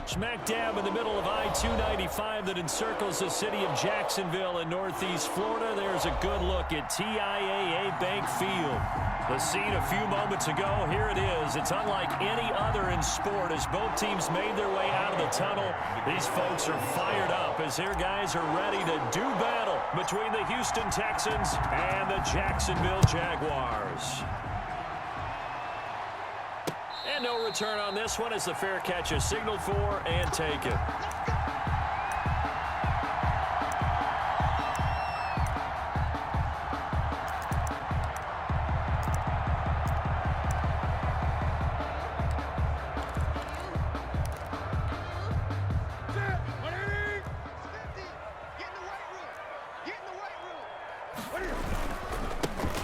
Smack dab in the middle of I-295 that encircles the city of Jacksonville in northeast Florida. There's a good look at TIAA Bank Field. The scene a few moments ago, here it is. It's unlike any other in sport as both teams made their way out of the tunnel. These folks are fired up as their guys are ready to do battle between the Houston Texans and the Jacksonville Jaguars. And no return on this one as the fair catch is signaled for and taken.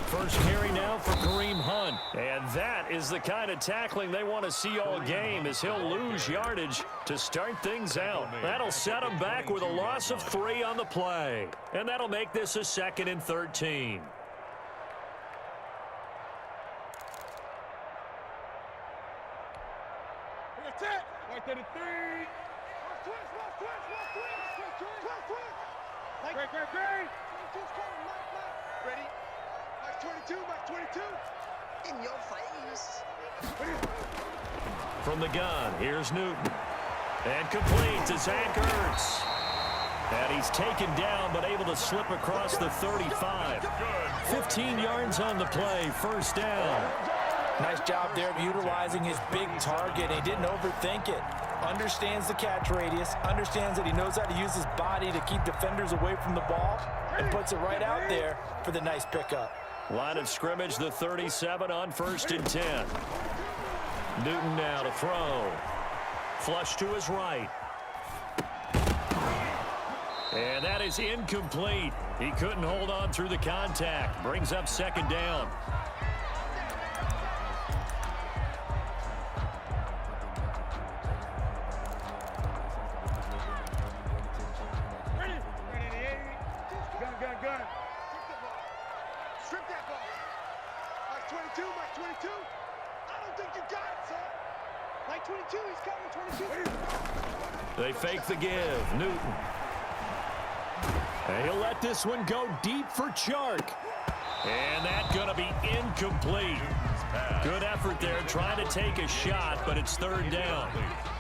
First carry now for Kareem Hunt. And that is the kind of tackling they want to see all game as he'll lose yardage to start things out. That'll set him back with a loss of 3 on the play. And that'll make this a 2nd and 13. Ready? Mike 22, Mike 22. In your face. From the gun, here's Newton. And complete to Zach Ertz. And he's taken down but able to slip across the 35. 15 yards on the play, first down. Nice job there of utilizing his big target. He didn't overthink it. Understands the catch radius, understands that he knows how to use his body to keep defenders away from the ball, and puts it right out there for the nice pickup. Line of scrimmage, the 37 on 1st and 10. Newton now to throw. Flush to his right. And that is incomplete. He couldn't hold on through the contact. Brings up 2nd down. Strip that ball. Mike 22, Mike 22. I don't think you got it, son. Mike 22, he's coming, 22. They fake the give. Newton. And he'll let this one go deep for Chark. And that's going to be incomplete. Good effort there trying to take a shot, but it's 3rd down.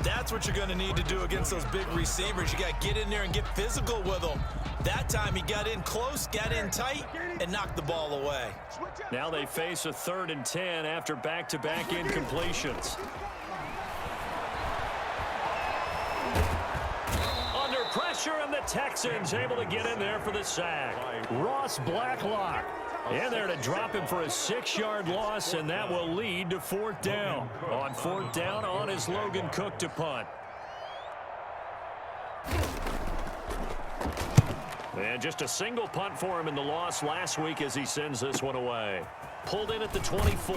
That's what you're going to need to do against those big receivers. You got to get in there and get physical with them. That time he got in close, got in tight, and knocked the ball away. Now they face a 3rd and 10 after back-to-back incompletions. Under pressure, and the Texans able to get in there for the sack. Ross Blacklock in there to drop him for a 6-yard loss, and that will lead to 4th down. On 4th down, on is Logan Cook to punt. And just a single punt for him in the loss last week as he sends this one away. Pulled in at the 24.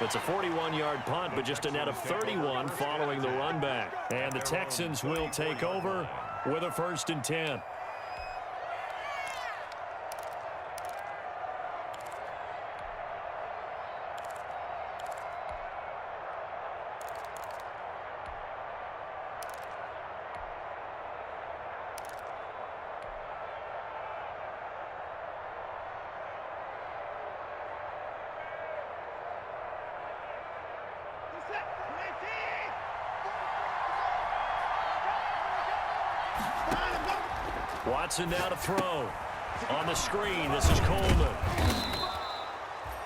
It's a 41-yard punt, but just a net of 31 following the run back. And the Texans will take over with a 1st and 10. Watson now to throw. On the screen, this is Coleman.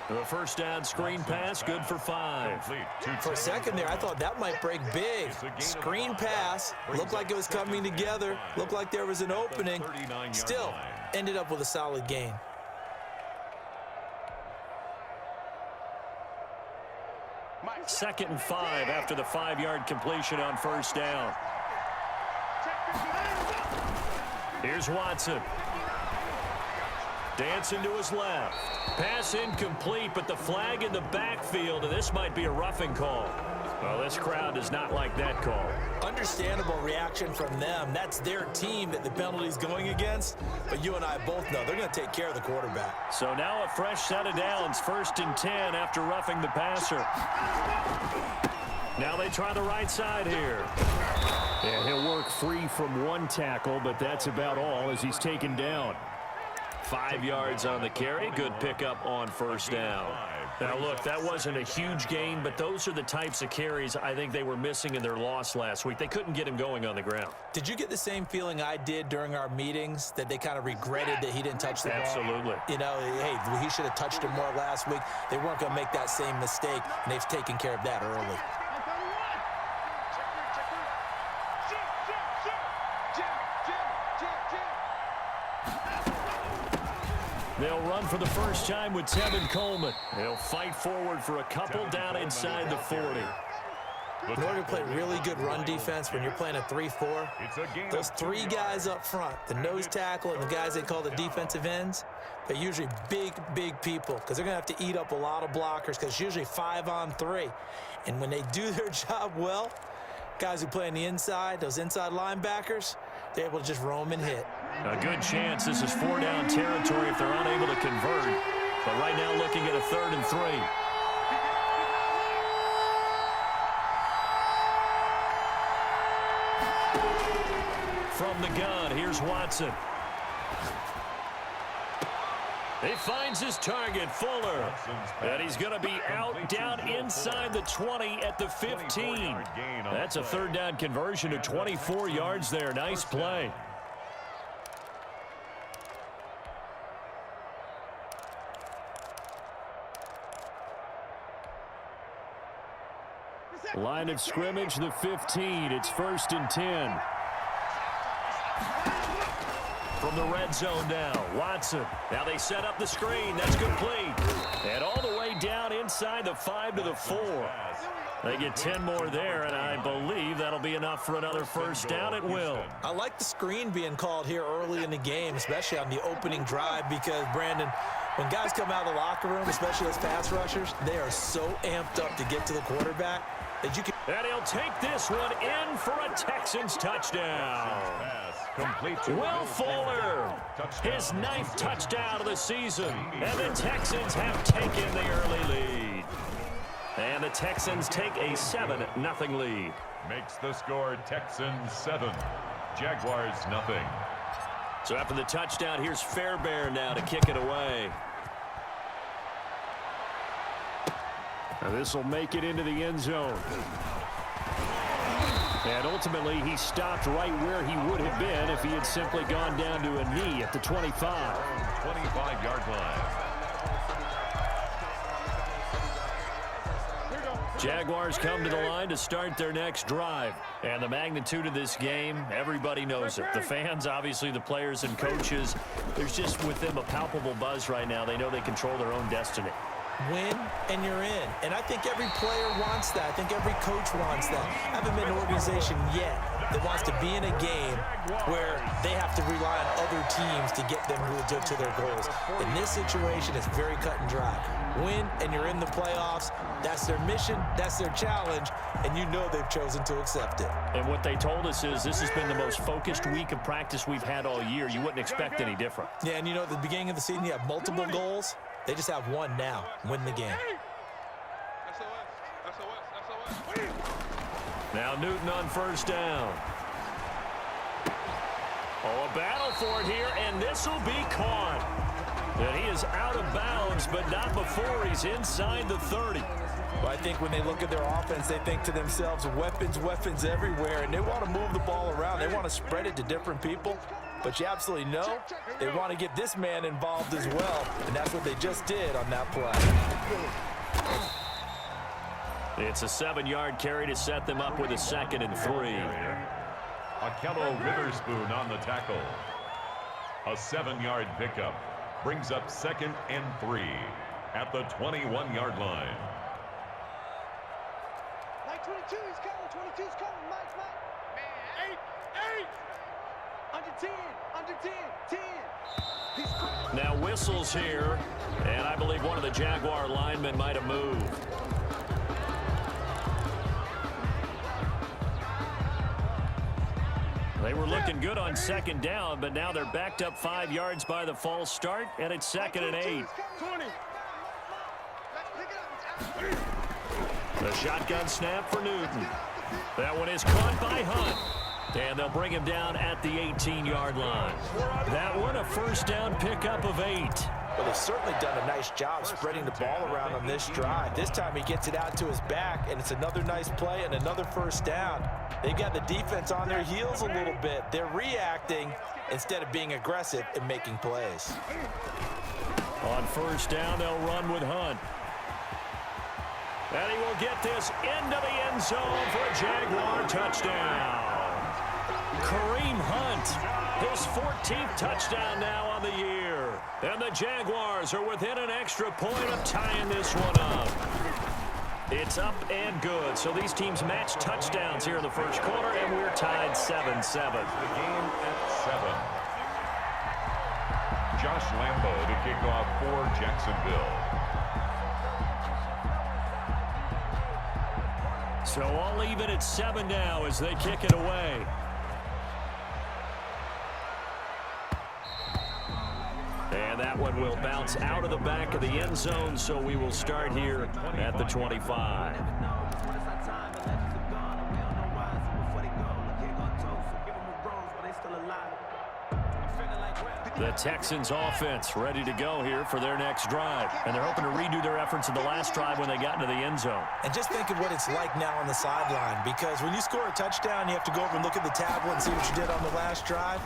The first down screen pass, good for 5. For a second there, I thought that might break big. Screen pass, looked like it was coming together, looked like there was an opening. Still, ended up with a solid gain. Second and 5 after the 5-yard completion on first down. Here's Watson. Dancing to his left. Pass incomplete, but the flag in the backfield, and this might be a roughing call. Well, this crowd does not like that call. Understandable reaction from them. That's their team that the penalty's going against. But you and I both know they're going to take care of the quarterback. So now a fresh set of downs. 1st and 10 after roughing the passer. Now they try the right side here. And he'll work free from one tackle, but that's about all as he's taken down. 5 yards on the carry. Good pickup on first down. Now, look, that wasn't a huge gain, but those are the types of carries I think they were missing in their loss last week. They couldn't get him going on the ground. Did you get the same feeling I did during our meetings, that they kind of regretted that he didn't touch the ball? Absolutely. You know, hey, he should have touched it more last week. They weren't going to make that same mistake, and they've taken care of that early. They'll run for the first time with Tevin Coleman. They'll fight forward for a couple down inside the 40. In order to play really good run defense when you're playing a 3-4, those 3 guys up front, the nose tackle and the guys they call the defensive ends, they're usually big, big people because they're going to have to eat up a lot of blockers because it's usually 5 on 3. And when they do their job well, guys who play on the inside, those inside linebackers, they're able to just roam and hit. A good chance this is 4-down territory if they're unable to convert. But right now looking at a 3rd and 3. From the gun, here's Watson. He finds his target, Fuller. And he's going to be out down inside the 20 at the 15. That's a 3rd down conversion of 24 yards there. Nice play. Line of scrimmage, the 15. It's 1st and 10. From the red zone now, Watson. Now they set up the screen. That's complete. And all the way down inside the 5 to the 4. They get 10 more there, and I believe that'll be enough for another first down at will. I like the screen being called here early in the game, especially on the opening drive, because, Brandon, when guys come out of the locker room, especially as pass rushers, they are so amped up to get to the quarterback that you can... And he'll take this one in for a Texans touchdown. Will Fuller, his 9th touchdown of the season. And the Texans have taken the early lead. And the Texans take a 7-0 lead. Makes the score Texans 7, Jaguars nothing. So after the touchdown, here's Fairbairn now to kick it away. Now this will make it into the end zone. And ultimately, he stopped right where he would have been if he had simply gone down to a knee at the 25. 25-yard line. Jaguars come to the line to start their next drive. And the magnitude of this game, everybody knows it. The fans, obviously the players and coaches, there's just with them a palpable buzz right now. They know they control their own destiny. Win and you're in. And I think every player wants that. I think every coach wants that. I haven't been an organization yet that wants to be in a game where they have to rely on other teams to get them to their goals. In this situation, it's very cut and dry. Win and you're in the playoffs. That's their mission. That's their challenge. And you know they've chosen to accept it. And what they told us is this has been the most focused week of practice we've had all year. You wouldn't expect any different. Yeah, and you know at the beginning of the season you have multiple goals. They just have one now. Win the game. Now Newton on first down. Oh, a battle for it here, and this will be caught. And he is out of bounds, but not before he's inside the 30. Well, I think when they look at their offense, they think to themselves, weapons, weapons everywhere, and they want to move the ball around. They want to spread it to different people. But you absolutely know they want to get this man involved as well, and that's what they just did on that play. It's a 7-yard carry to set them up with a 2nd and 3. Akello Witherspoon on the tackle. A 7-yard pickup brings up 2nd and 3 at the 21-yard line. Mike 22, he's coming. 22's coming. Mike. Man, 8. Under 10. Under 10. 10. He's coming. Now whistles here, and I believe one of the Jaguar linemen might have moved. They were looking good on 2nd down, but now they're backed up 5 yards by the false start, and it's 2nd and 8. The shotgun snap for Newton. That one is caught by Hunt. And they'll bring him down at the 18-yard line. That one a first down pickup of 8. Well, they've certainly done a nice job spreading the ball around on this drive. This time he gets it out to his back, and it's another nice play and another first down. They've got the defense on their heels a little bit. They're reacting instead of being aggressive and making plays. On first down, they'll run with Hunt. And he will get this into the end zone for a Jaguar touchdown. Kareem Hunt, his 14th touchdown now on the year. And the Jaguars are within an extra point of tying this one up. It's up and good. So these teams match touchdowns here in the first quarter, and we're tied 7-7. The game at 7. Josh Lambo to kick off for Jacksonville. So all even at 7 now as they kick it away. And that one will bounce out of the back of the end zone, so we will start here at the 25. The Texans offense ready to go here for their next drive. And they're hoping to redo their efforts in the last drive when they got into the end zone. And just think of what it's like now on the sideline, because when you score a touchdown, you have to go over and look at the tablet and see what you did on the last drive.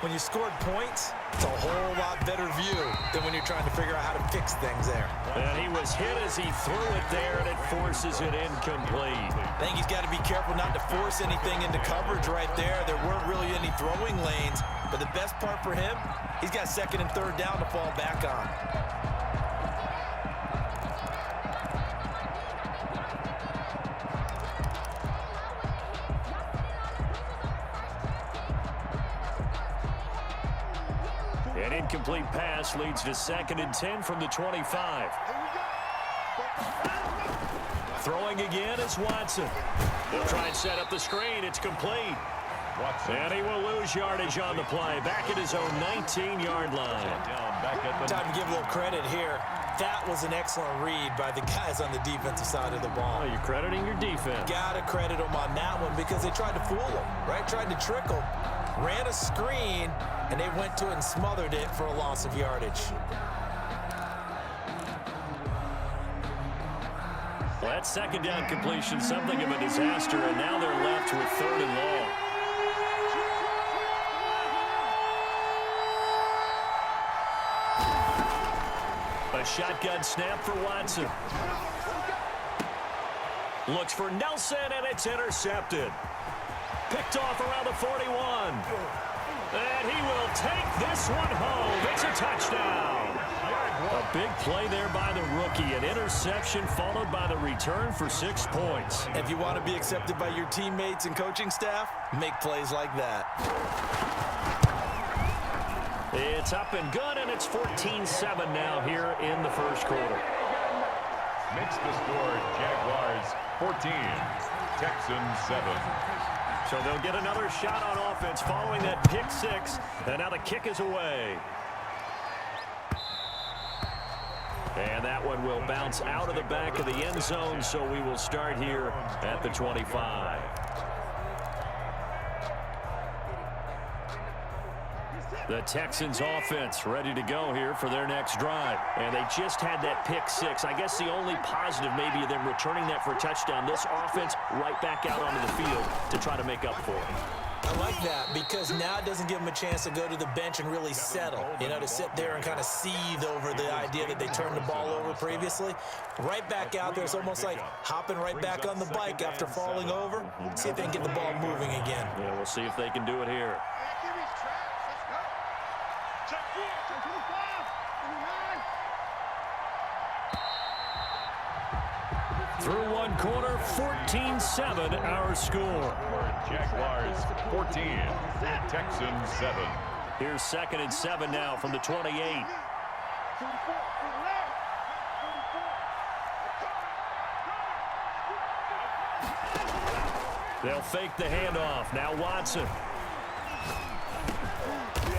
When you scored points, it's a whole lot better view than when you're trying to figure out how to fix things there. And he was hit as he threw it there, and it forces it incomplete. I think he's got to be careful not to force anything into coverage right there. There weren't really any throwing lanes, but the best part for him, he's got second and third down to fall back on. An incomplete pass leads to 2nd and 10 from the 25. Throwing again is Watson. They'll try and set up the screen. It's complete. Watson. And he will lose yardage on the play. Back at his own 19-yard line. Time to give a little credit here. That was an excellent read by the guys on the defensive side of the ball. Oh, you're crediting your defense. Got to credit them on that one because they tried to fool him, right? Tried to trick him. Ran a screen, and they went to it and smothered it for a loss of yardage. Well, that second down completion, something of a disaster, and now they're left with 3rd and long. A shotgun snap for Watson. Looks for Nelson, and it's intercepted. Picked off around the 41. And he will take this one home. It's a touchdown. A big play there by the rookie. An interception followed by the return for 6 points. If you want to be accepted by your teammates and coaching staff, make plays like that. It's up and good, and it's 14-7 now here in the first quarter. Makes the score Jaguars 14, Texans 7. So they'll get another shot on offense following that pick 6, and now the kick is away. And that one will bounce out of the back of the end zone, so we will start here at the 25. The Texans offense ready to go here for their next drive. And they just had that pick 6. I guess the only positive maybe of them returning that for a touchdown. This offense right back out onto the field to try to make up for it. I like that because now it doesn't give them a chance to go to the bench and really settle, you know, to sit there and kind of seethe over the idea that they turned the ball over previously. Right back out there, it's almost like hopping right back on the bike after falling over. See if they can get the ball moving again. Yeah, we'll see if they can do it here. Through one quarter, 14-7 our score. Jaguars 14, Texans 7. Here's 2nd and 7 now from the 28. They'll fake the handoff. Now Watson.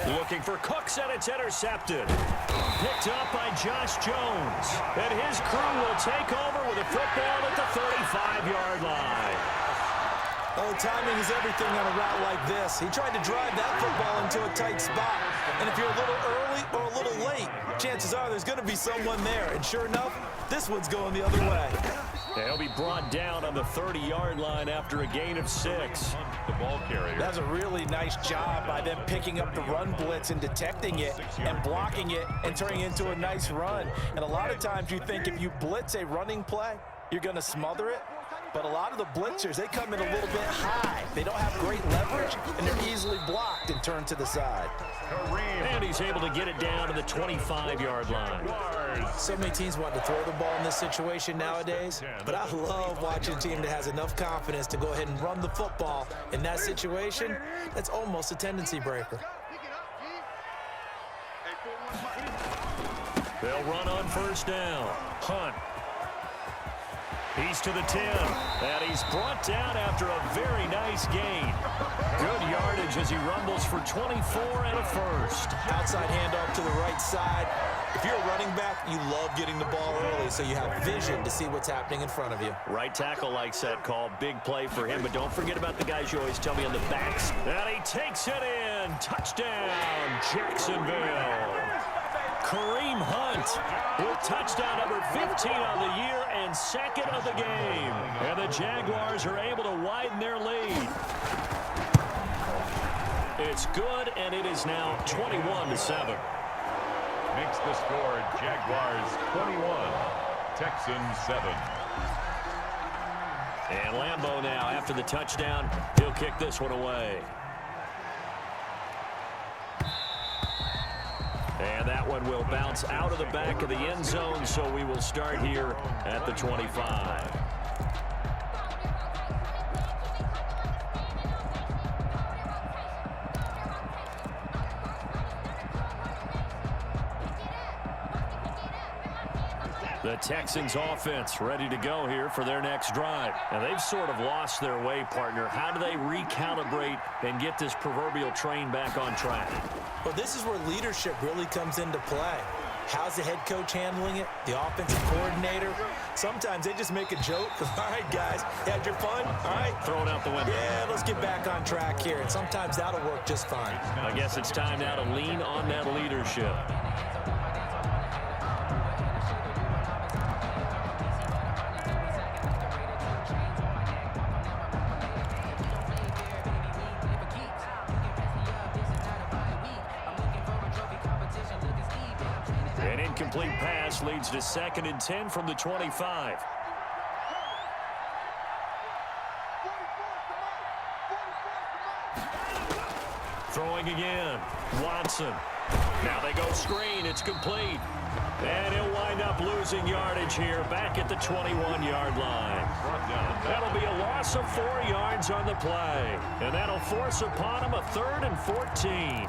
Looking for Cooks, and it's intercepted. Picked up by Josh Jones. And his crew will take over with a football at the 35-yard line. Oh, timing is everything on a route like this. He tried to drive that football into a tight spot. And if you're a little early or a little late, chances are there's going to be someone there. And sure enough, this one's going the other way. He'll be brought down on the 30-yard line after a gain of 6. The ball carrier. That's a really nice job by them picking up the run blitz and detecting it and blocking it and turning it into a nice run. And a lot of times you think if you blitz a running play, you're going to smother it. But a lot of the blitzers, they come in a little bit high. They don't have great leverage, and they're easily blocked and turned to the side. And he's able to get it down to the 25-yard line. So many teams want to throw the ball in this situation nowadays, but I love watching a team that has enough confidence to go ahead and run the football. In that situation, that's almost a tendency breaker. They'll run on first down. Hunt. He's to the 10, and he's brought down after a very nice gain. Good yardage as he rumbles for 24 and a first. Outside handoff to the right side. If you're a running back, you love getting the ball early so you have vision to see what's happening in front of you. Right tackle likes that call. Big play for him, but don't forget about the guys you always tell me on the backs. And he takes it in. Touchdown, Jacksonville. Kareem Hunt with touchdown number 15 on the year and second of the game. And the Jaguars are able to widen their lead. It's good, and it is now 21-7. Makes the score Jaguars 21, Texans 7. And Lambeau now, after the touchdown, he'll kick this one away. And that one will bounce out of the back of the end zone, so we will start here at the 25. The Texans offense ready to go here for their next drive. And they've sort of lost their way, partner. How do they recalibrate and get this proverbial train back on track? Well, this is where leadership really comes into play. How's the head coach handling it? The offensive coordinator? Sometimes they just make a joke. All right, guys, you had your fun? All right. Throw it out the window. Yeah, let's get back on track here. And sometimes that'll work just fine. I guess it's time now to lean on that leadership. An incomplete pass leads to 2nd and 10 from the 25. Throwing again. Watson. Now they go screen. It's complete. And he'll wind up losing yardage here back at the 21-yard line. That'll be a loss of 4 yards on the play. And that'll force upon him a 3rd and 14.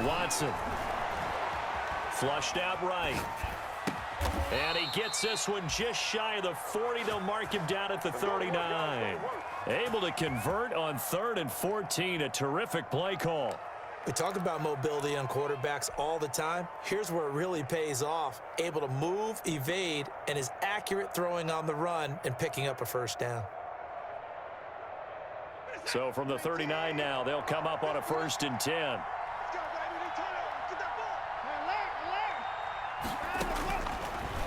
Watson. Flushed out right. And he gets this one just shy of the 40. They'll mark him down at the 39. Able to convert on 3rd and 14. A terrific play call. We talk about mobility on quarterbacks all the time. Here's where it really pays off. Able to move, evade, and is accurate throwing on the run and picking up a first down. So from the 39 now, they'll come up on a 1st and 10.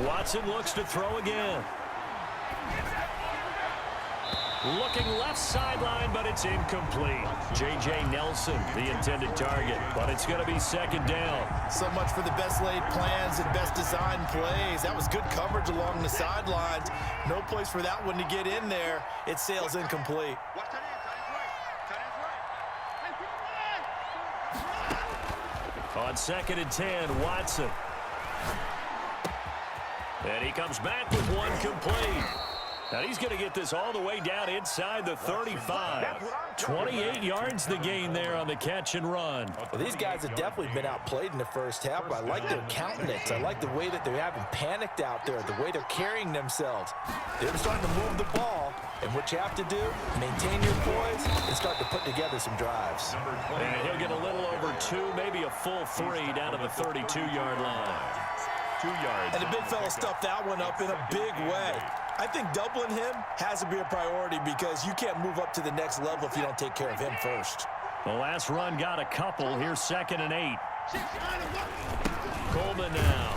Watson looks to throw again. Looking left sideline, but it's incomplete. J.J. Nelson, the intended target, but it's going to be 2nd down. So much for the best laid plans and best designed plays. That was good coverage along the sidelines. No place for that one to get in there. It sails incomplete. On 2nd and 10, Watson. And he comes back with one complete. Now he's going to get this all the way down inside the 35. 28 yards the gain there on the catch and run. Well, these guys have definitely been outplayed in the first half, but I like their countenance. I like the way that they're having panicked out there, the way they're carrying themselves. They're starting to move the ball, and what you have to do, maintain your poise and start to put together some drives. And he'll get a little over 2, maybe a full 3 down to the 32-yard line. 2 yards. And the big fella stuffed that one up in a big way. I think doubling him has to be a priority because you can't move up to the next level if you don't take care of him first. The last run got a couple. Here's 2nd and 8. Coleman now.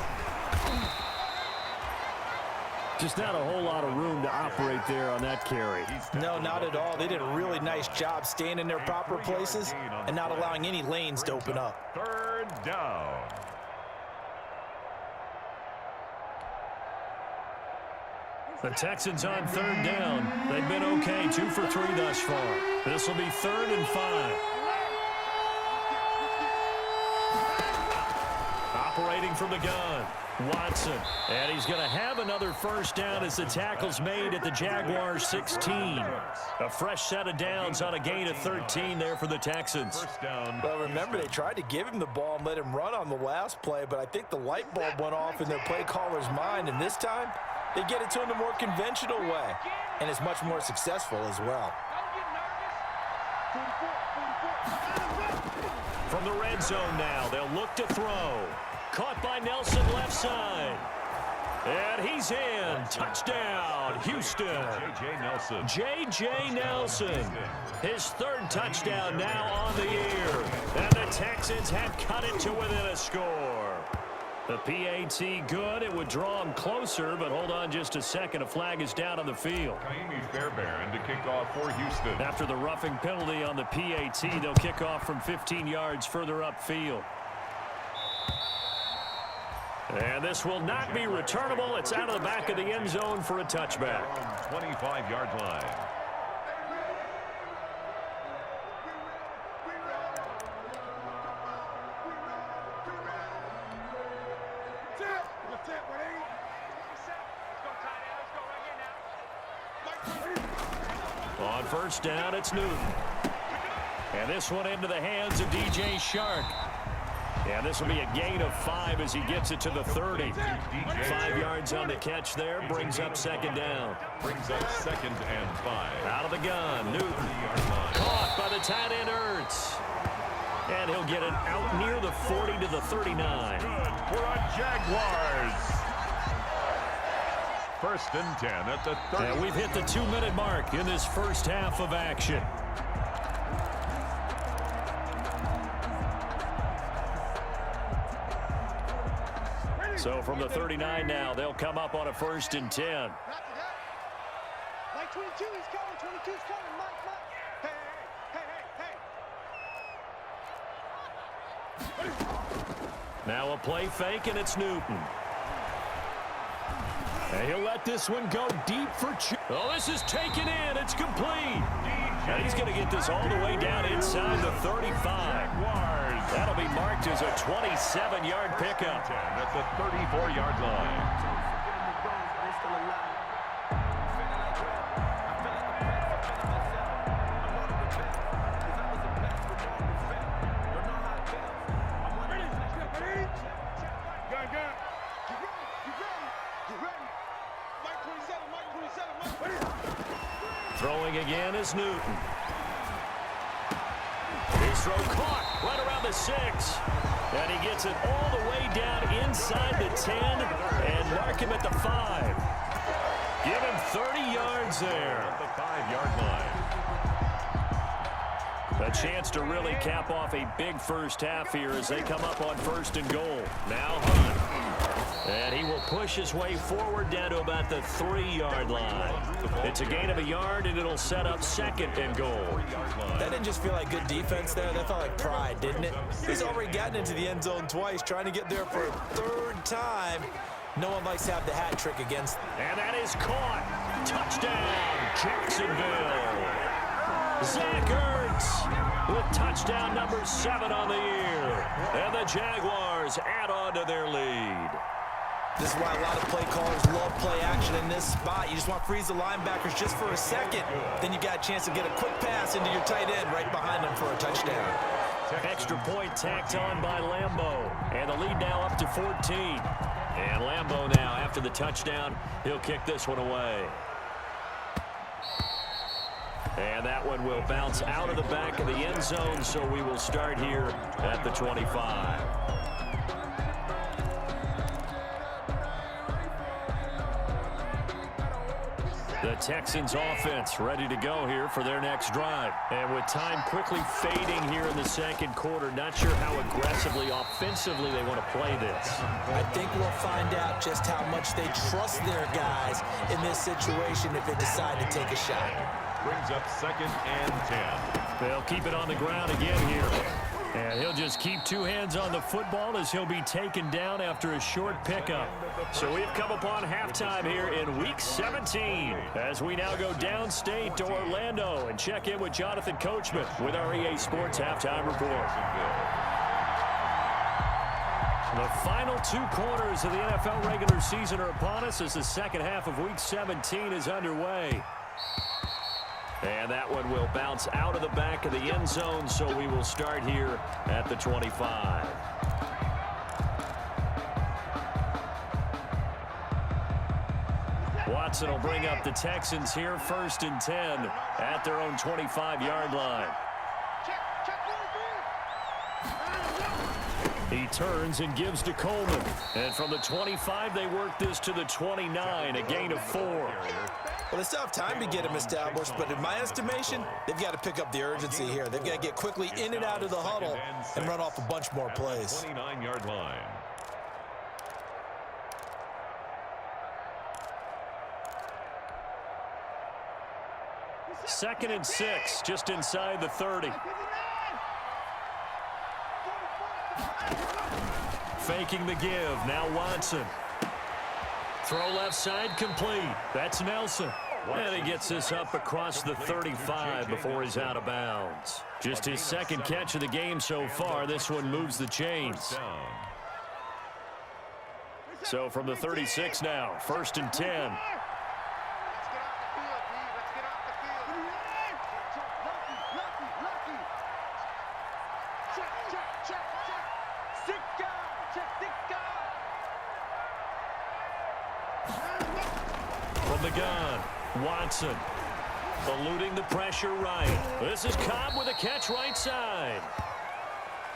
Just not a whole lot of room to operate there on that carry. No, not at all. They did a really nice job staying in their proper places and not allowing any lanes to open up. 3rd down. The Texans on 3rd down. They've been okay, 2 for 3 thus far. This will be 3rd and 5. Operating from the gun, Watson. And he's going to have another first down as the tackle's made at the Jaguars' 16. A fresh set of downs on a gain of 13 there for the Texans. First down. Well, remember, they tried to give him the ball and let him run on the last play, but I think the light bulb went off in their play caller's mind, and this time, they get it to him the more conventional way, and it's much more successful as well. From the red zone now, they'll look to throw. Caught by Nelson left side. And he's in. Touchdown, Houston. J.J. Nelson. J.J. Nelson. His 3rd touchdown now on the year. And the Texans have cut it to within a score. The PAT good. It would draw him closer, but hold on just a second. A flag is down on the field. Kaimi Fairbairn to kick off for Houston. After the roughing penalty on the PAT, they'll kick off from 15 yards further upfield. And this will not be returnable. It's out of the back of the end zone for a touchback. 25-yard line. On first down, it's Newton. And this one into the hands of D.J. Shark. And this will be a gain of 5 as he gets it to the 30. 5 yards on the catch there. Brings up 2nd down. Brings up 2nd and 5. Out of the gun, Newton. Caught by the tight end, Ertz. And he'll get it out near the 40 to the 39. For a Jaguars. 1st and 10 at the 30. And we've hit the 2-minute mark in this first half of action. So from the 39 now, they'll come up on a 1st and 10. Mike 22, he's coming. 22's coming. Mike. Hey. Now a play fake, and it's Newton. And he'll let this one go deep for Oh, this is taken in. It's complete. And he's going to get this all the way down inside the 35. That'll be marked as a 27-yard pickup. At the 34-yard line. Throwing again is Newton. His throw caught right around the 6. And he gets it all the way down inside the 10 and mark him at the 5. Give him 30 yards there. At the 5-yard line. A chance to really cap off a big first half here as they come up on 1st and goal. Now Hunt. And he will push his way forward down to about the 3-yard line. It's a gain of a yard, and it'll set up 2nd and goal. That didn't just feel like good defense there. That felt like pride, didn't it? He's already gotten into the end zone twice, trying to get there for a 3rd time. No one likes to have the hat trick against them. And that is caught. Touchdown, Jacksonville. Zach Ertz with touchdown number 7 on the year. And the Jaguars add on to their lead. This is why a lot of play callers love play action in this spot. You just want to freeze the linebackers just for a second. Then you got a chance to get a quick pass into your tight end right behind them for a touchdown. Extra point tacked on by Lambo. And the lead now up to 14. And Lambo now, after the touchdown, he'll kick this one away. And that one will bounce out of the back of the end zone, so we will start here at the 25. The Texans offense ready to go here for their next drive. And with time quickly fading here in the second quarter, not sure how aggressively, offensively they want to play this. I think we'll find out just how much they trust their guys in this situation if they decide to take a shot. Brings up 2nd and 10. They'll keep it on the ground again here. And he'll just keep two hands on the football as he'll be taken down after a short pickup. So we've come upon halftime here in Week 17 as we now go downstate to Orlando and check in with Jonathan Coachman with our EA Sports Halftime Report. The final 2 quarters of the NFL regular season are upon us as the second half of Week 17 is underway. And that one will bounce out of the back of the end zone, so we will start here at the 25. Watson will bring up the Texans here, 1st and 10 at their own 25-yard line. He turns and gives to Coleman. And from the 25, they work this to the 29, a gain of 4. Well, they still have time to get him established, but in my estimation, they've got to pick up the urgency here. They've got to get quickly in and out of the huddle and run off a bunch more plays. 29-yard line. Second and 6, just inside the 30. Faking the give, now Watson. Throw left side complete. That's Nelson. And he gets this up across the 35 before he's out of bounds. Just his second catch of the game so far. This one moves the chains. So from the 36 now, 1st and 10. From the gun, Watson eluding the pressure right. This is Cobb with a catch right side.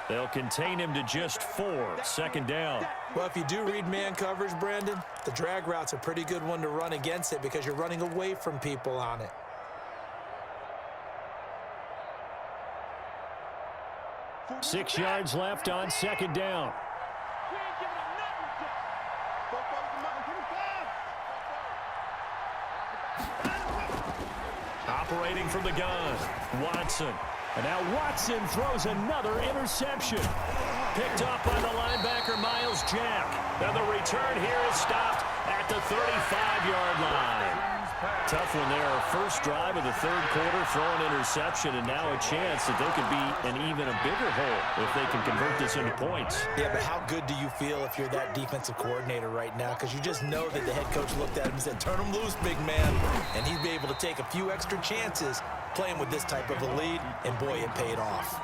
They'll contain him to just 4, 2nd down. Well, if you do read man coverage, Brandon, the drag route's a pretty good one to run against it because you're running away from people on it. Six yards left on 2nd down. Operating from the gun, Watson. And now Watson throws another interception. Picked up by the linebacker, Miles Jack. And the return here is stopped at the 35-yard line. Tough one there. First drive of the 3rd quarter, throw an interception, and now a chance that they could be in even a bigger hole if they can convert this into points. Yeah, but how good do you feel if you're that defensive coordinator right now? Because you just know that the head coach looked at him and said, turn him loose, big man. And he'd be able to take a few extra chances playing with this type of a lead, and boy, it paid off.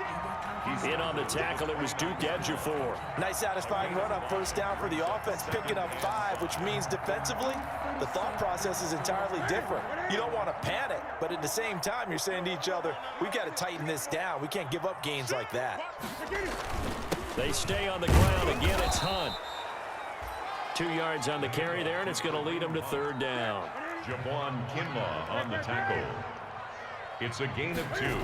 In on the tackle, it was Duke Ejiofor. Nice satisfying run on 1st down for the offense, picking up 5, which means defensively, the thought process is entirely different. You don't want to panic, but at the same time, you're saying to each other, we've got to tighten this down. We can't give up gains like that. They stay on the ground. Again, it's Hunt. 2 yards on the carry there, and it's going to lead them to 3rd down. Jaquan Kinlaw on the tackle. It's a gain of 2.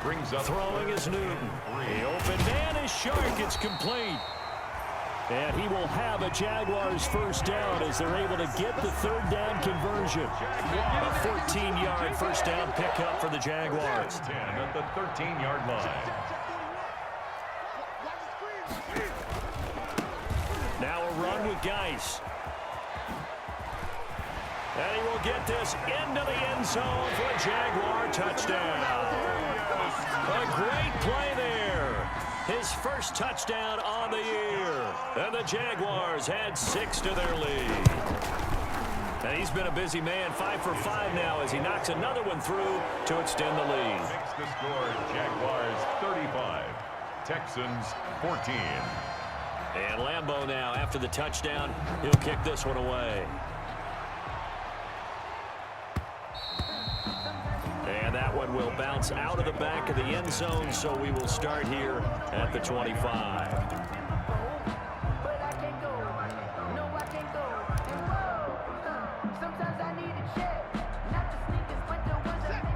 Brings up throwing is Newton. The open man is Shark. It's complete. And he will have a Jaguars 1st down as they're able to get the 3rd down conversion. A 14-yard 1st down pickup for the Jaguars. 10 at the 13-yard line. Now a run with Geis. And he will get this into the end zone for a Jaguar touchdown. A great play there. His first first touchdown on the year. And the Jaguars had 6 to their lead. And he's been a busy man, 5 for 5 now as he knocks another one through to extend the lead. Makes the score Jaguars 35, Texans 14. And Lambeau now, after the touchdown, he'll kick this one away. And that one will bounce out of the back of the end zone, so we will start here at the 25.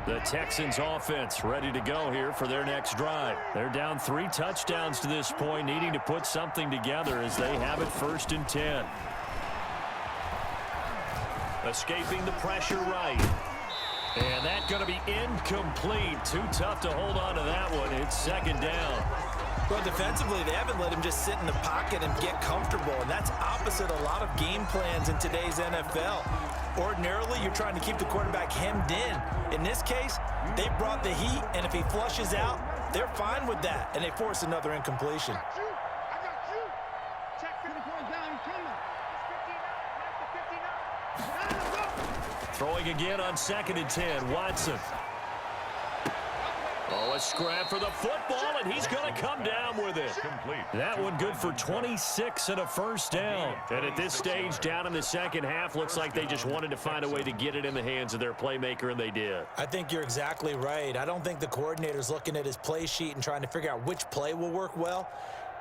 The Texans offense ready to go here for their next drive. They're down 3 touchdowns to this point, needing to put something together as they have it 1st and 10. Escaping the pressure right. And that's going to be incomplete. Too tough to hold on to that one. It's 2nd down. Well, defensively, they haven't let him just sit in the pocket and get comfortable, and that's opposite a lot of game plans in today's NFL. Ordinarily, you're trying to keep the quarterback hemmed in. In this case, they brought the heat, and if he flushes out, they're fine with that, and they force another incompletion. I got you. Check 50 points down. He's coming. It's 59. Let's go. Throwing again on 2nd and 10. Watson. Oh, a scrap for the football, and he's going to come down with it. Complete. That one good for 26 and a 1st down. And at this stage, down in the second half, looks like they just wanted to find a way to get it in the hands of their playmaker, and they did. I think you're exactly right. I don't think the coordinator's looking at his play sheet and trying to figure out which play will work well.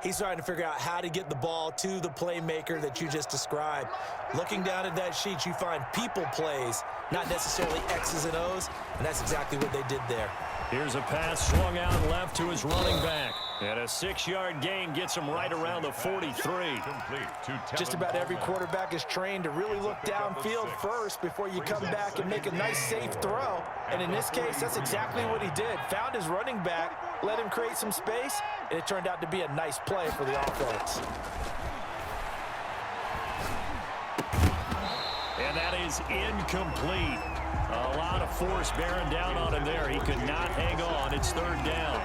He's trying to figure out how to get the ball to the playmaker that you just described. Looking down at that sheet, you find people plays, not necessarily X's and O's, and that's exactly what they did there. Here's a pass swung out left to his running back. And a 6-yard gain gets him right around the 43. Just about every quarterback is trained to really look downfield first before you come back and make a nice, safe throw. And in this case, that's exactly what he did. Found his running back, let him create some space, and it turned out to be a nice play for the offense. And that is incomplete. A lot of force bearing down on him there. He could not hang on. It's 3rd down.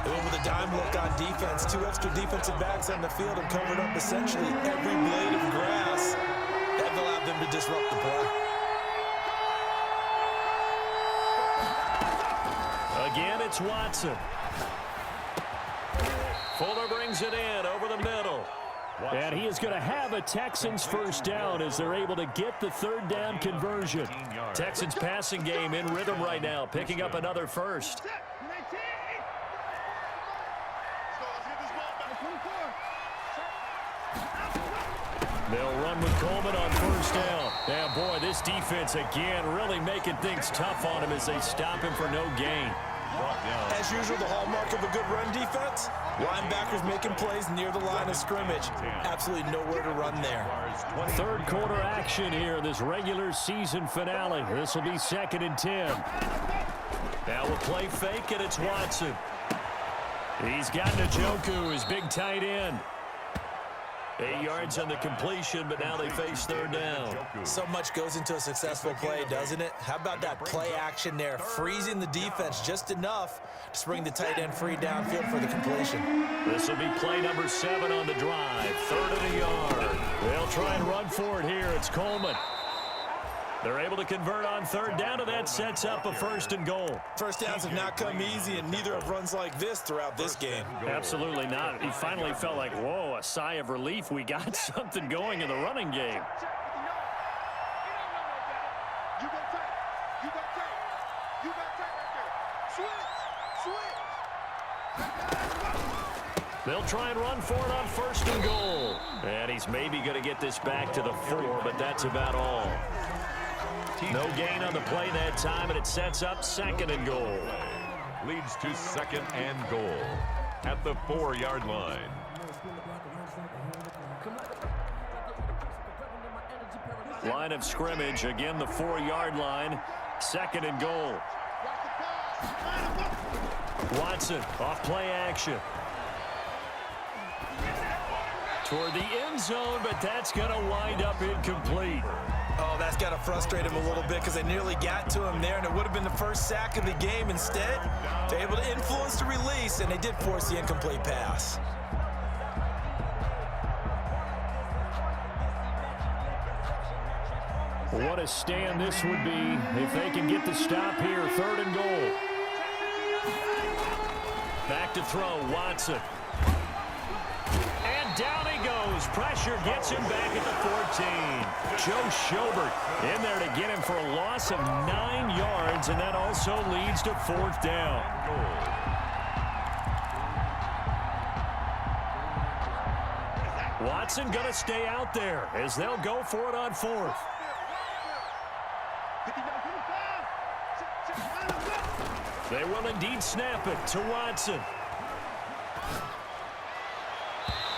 They went with a dime look on defense. 2 extra defensive backs on the field and covered up essentially every blade of grass. That allowed them to disrupt the play. Again, it's Watson. Fuller brings it in over the middle. And he is going to have a Texans 1st down as they're able to get the 3rd down conversion. Texans passing game in rhythm right now, picking up another 1st. They'll run with Coleman on 1st down. And boy, this defense again really making things tough on him as they stop him for no gain. As usual, the hallmark of a good run defense, linebackers making plays near the line of scrimmage. Absolutely nowhere to run there. 3rd quarter action here, this regular season finale. This will be 2nd and 10. Now we'll play fake, and it's Watson. He's got Njoku, his big tight end. 8 yards on the completion, but now they face 3rd down. So much goes into a successful play, doesn't it? How about that play action there, freezing the defense just enough to bring the tight end free downfield for the completion. This will be play number 7 on the drive. 3rd and a yard. They'll try and run for it here. It's Coleman. They're able to convert on 3rd down, and that sets up a 1st and goal. 1st downs have not come easy, and neither have runs like this throughout this game. Absolutely not. He finally felt like, whoa, a sigh of relief. We got something going in the running game. They'll try and run for it on 1st and goal. And he's maybe going to get this back to the 4, but that's about all. No gain on the play that time, and it sets up 2nd and goal. Leads to 2nd and goal at the 4-yard line. Line of scrimmage, again the 4-yard line. 2nd and goal. Watson off play action. Toward the end zone, but that's going to wind up incomplete. Oh, that's got to frustrate him a little bit because they nearly got to him there, and it would have been the 1st sack of the game. Instead, they're able to influence the release, and they did force the incomplete pass. What a stand this would be if they can get the stop here. 3rd and goal. Back to throw, Watson. And down he goes. Pressure gets him back at the 14. Joe Schobert in there to get him for a loss of 9 yards, and that also leads to 4th down. Watson going to stay out there as they'll go for it on 4th. They will indeed snap it to Watson.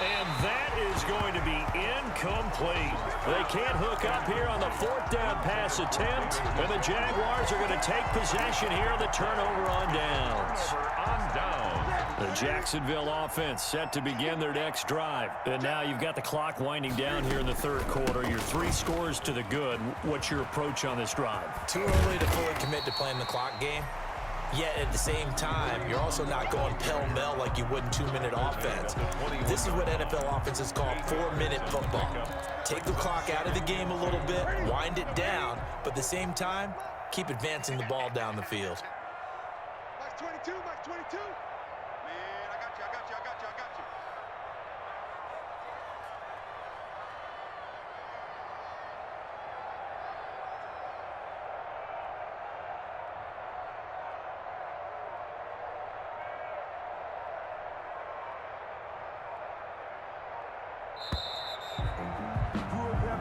And that is going to be incomplete. They can't hook up here on the 4th down pass attempt, and the Jaguars are going to take possession here on the turnover on downs. The Jacksonville offense set to begin their next drive. And now you've got the clock winding down here in the 3rd quarter. Your 3 scores to the good. What's your approach on this drive? Too early to fully commit to playing the clock game. Yet at the same time, you're also not going pell-mell like you would in 2-minute offense. This is what NFL offenses call 4-minute football. Take the clock out of the game a little bit, wind it down, but at the same time, keep advancing the ball down the field. Max 22, Max 22. Man, I got you.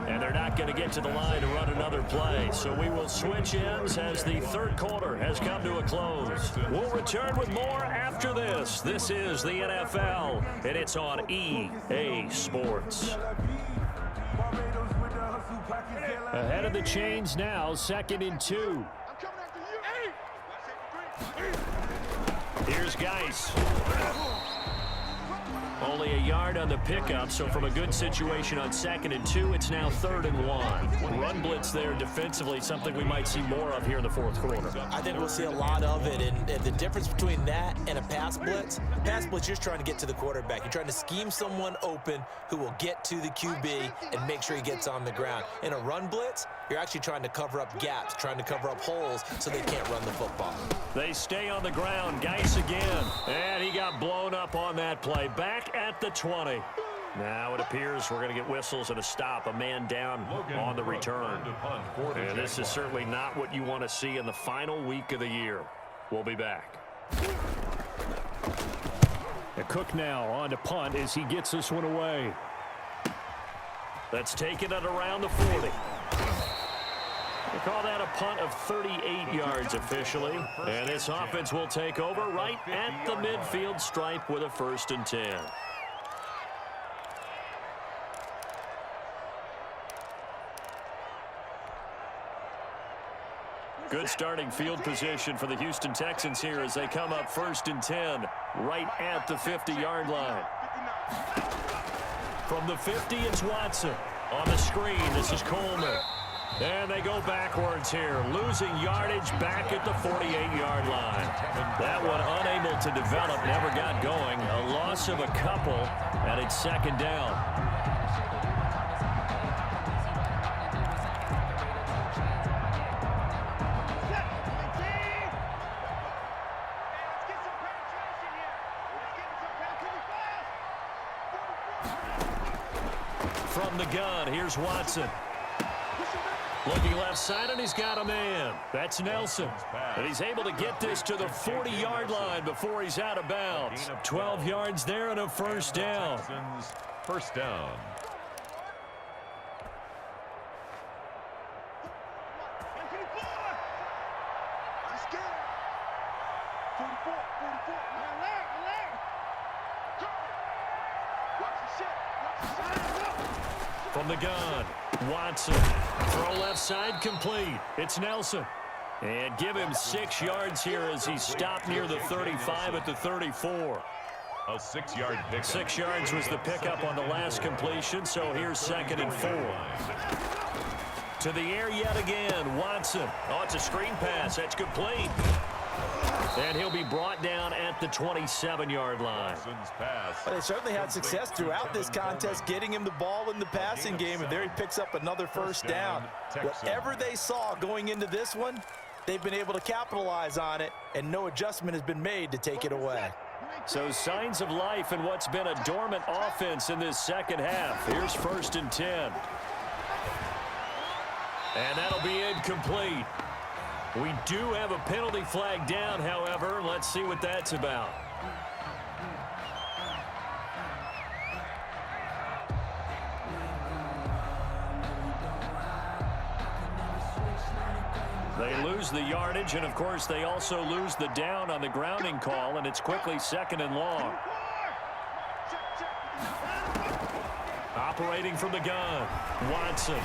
And they're not going to get to the line to run another play. So we will switch ends as the 3rd quarter has come to a close. We'll return with more after this. This is the NFL, and it's on EA Sports. Ahead of the chains now, 2nd and 2. I'm coming after you. Here's Geis. Only a yard on the pickup, so from a good situation on 2nd and 2, it's now 3rd and 1. Run blitz there defensively, something we might see more of here in the 4th quarter. I think we'll see a lot of it, and the difference between that and a pass blitz, you're just trying to get to the quarterback. You're trying to scheme someone open who will get to the QB and make sure he gets on the ground. In a run blitz, you're actually trying to cover up gaps, trying to cover up holes so they can't run the football. They stay on the ground. Geis again. And he got blown up on that play. Back at the 20. Now it appears we're going to get whistles and a stop. A man down on the return. And this is certainly not what you want to see in the final week of the year. We'll be back. And Cook now on to punt as he gets this one away. That's taken it around the 40. They call that a punt of 38 yards officially. And this offense will take over right at the midfield stripe with a 1st and 10. Good starting field position for the Houston Texans here as they come up 1st and 10 right at the 50-yard line. From the 50, it's Watson. On the screen, this is Coleman. And they go backwards here, losing yardage back at the 48-yard line. That one unable to develop, never got going. A loss of a couple, and it's 2nd down. From the gun, here's Watson. Looking left side, and he's got a man. That's Nelson. And he's able to get this to the 40-yard line before he's out of bounds. 12 yards there and a 1st down. 1st down. From the gun, Watson. Throw left side complete. It's Nelson. And give him 6 yards here as he stopped near the 35 at the 34. A 6-yard pickup. 6 yards was the pickup on the last completion, so here's 2nd and 4. To the air yet again, Watson. Oh, it's a screen pass. That's complete. And he'll be brought down at the 27-yard line. Well, they certainly had success throughout this contest getting him the ball in the passing game, and there he picks up another first down. Whatever they saw going into this one, they've been able to capitalize on it, and no adjustment has been made to take it away. So signs of life in what's been a dormant offense in this second half. Here's 1st and 10. And that'll be incomplete. We do have a penalty flag down, however. Let's see what that's about. They lose the yardage, and of course they also lose the down on the grounding call, and it's quickly 2nd and long. Operating from the gun, Watson.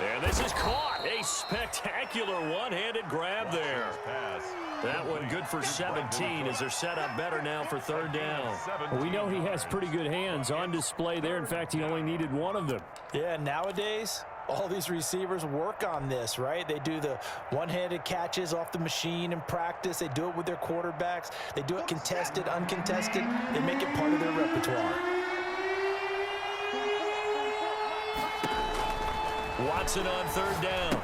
And this is caught. A spectacular one-handed grab there. That one good for 17 as they're set up better now for 3rd down. Well, we know he has pretty good hands on display there. In fact, he only needed one of them. Yeah, nowadays, all these receivers work on this, right? They do the one-handed catches off the machine in practice. They do it with their quarterbacks. They do it contested, uncontested. They make it part of their repertoire. Watson on 3rd down.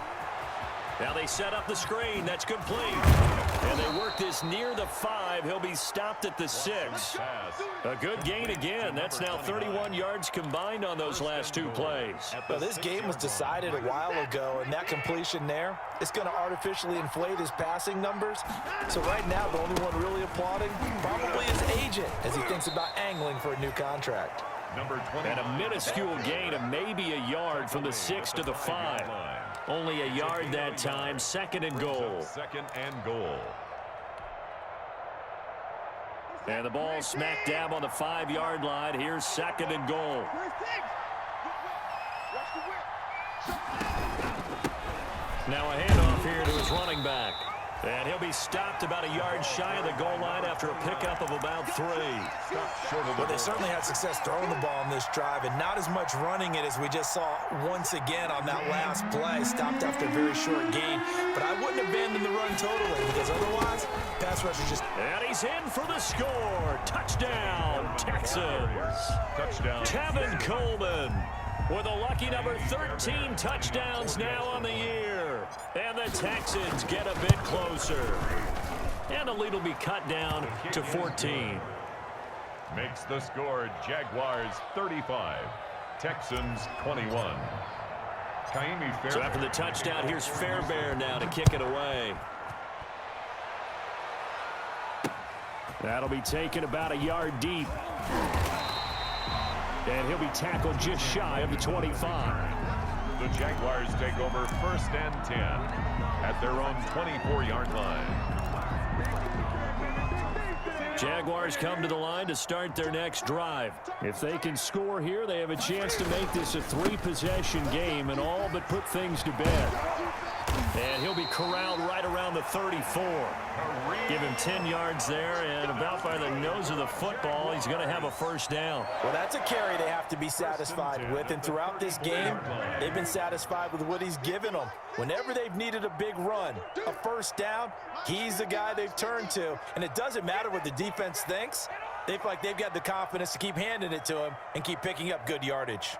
Now they set up the screen. That's complete. And they work this near the 5. He'll be stopped at the 6. A good gain again. That's now 31 yards combined on those last 2 plays. Well, this game was decided a while ago, and that completion there is going to artificially inflate his passing numbers. So right now, the only one really applauding probably his agent as he thinks about angling for a new contract. And a minuscule gain of maybe a yard from the 6 to the 5. Only a yard that time. 2nd and goal. 2nd and goal. And the ball smack dab on the 5-yard line. Here's 2nd and goal. Now a handoff here to his running back. And he'll be stopped about a yard shy of the goal line after a pickup of about 3. Well, they certainly had success throwing the ball in this drive, and not as much running it as we just saw once again on that last play. Stopped after a very short gain. But I wouldn't abandon the run totally, because otherwise, pass rush is just... And he's in for the score. Touchdown, Texans. Touchdown. Tevin Coleman with a lucky number 13 touchdowns now on the year. And the Texans get a bit closer. And the lead will be cut down to 14. Makes the score Jaguars 35, Texans 21. So after the touchdown, here's Fairbairn now to kick it away. That'll be taken about a yard deep. And he'll be tackled just shy of the 25. The Jaguars take over 1st and 10 at their own 24-yard line. Jaguars come to the line to start their next drive. If they can score here, they have a chance to make this a 3-possession game and all but put things to bed. And he'll be corralled right around the 34. Give him 10 yards there, and about by the nose of the football, he's going to have a 1st down. Well, that's a carry they have to be satisfied with, and throughout this game, they've been satisfied with what he's given them. Whenever they've needed a big run, a 1st down, he's the guy they've turned to, and it doesn't matter what the defense thinks. They feel like they've got the confidence to keep handing it to him and keep picking up good yardage.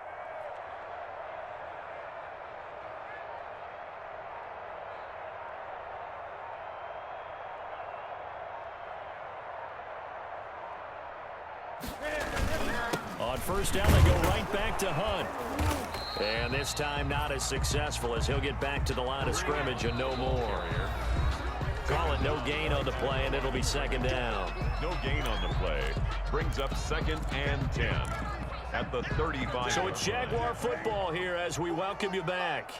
On 1st down, they go right back to Hunt. And this time not as successful as he'll get back to the line of scrimmage and no more. Call it no gain on the play, and it'll be 2nd down. No gain on the play. Brings up 2nd and 10 at the 35. So it's Jaguar football here as we welcome you back.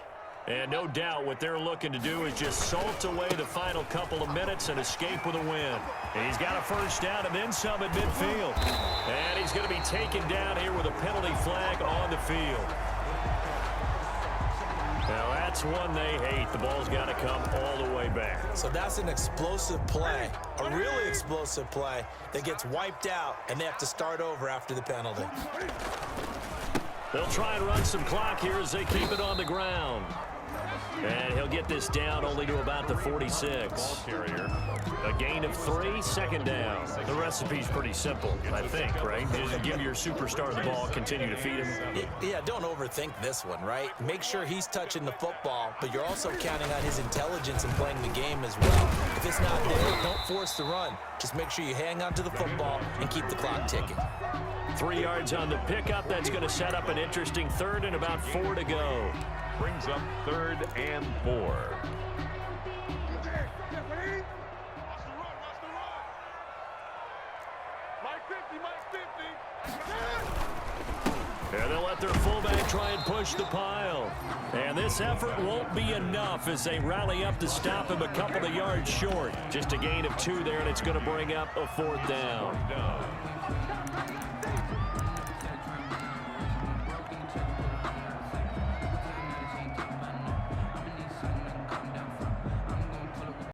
And no doubt what they're looking to do is just salt away the final couple of minutes and escape with a win. And he's got a 1st down and then some at midfield. And he's going to be taken down here with a penalty flag on the field. Now that's one they hate. The ball's got to come all the way back. So that's an explosive play, a really explosive play that gets wiped out, and they have to start over after the penalty. They'll try and run some clock here as they keep it on the ground. And he'll get this down only to about the 46. Ball carrier. A gain of 3, second down. The recipe's pretty simple, I think, right? Just give your superstar the ball, continue to feed him. Yeah, don't overthink this one, right? Make sure he's touching the football, but you're also counting on his intelligence in playing the game as well. If it's not there, don't force the run. Just make sure you hang on to the football and keep the clock ticking. 3 yards on the pickup. That's going to set up an interesting third and about 4 to go. Brings up 3rd and 4. And they'll let their fullback try and push the pile. And this effort won't be enough as they rally up to stop him a couple of yards short. Just a gain of 2 there, and it's going to bring up a 4th down.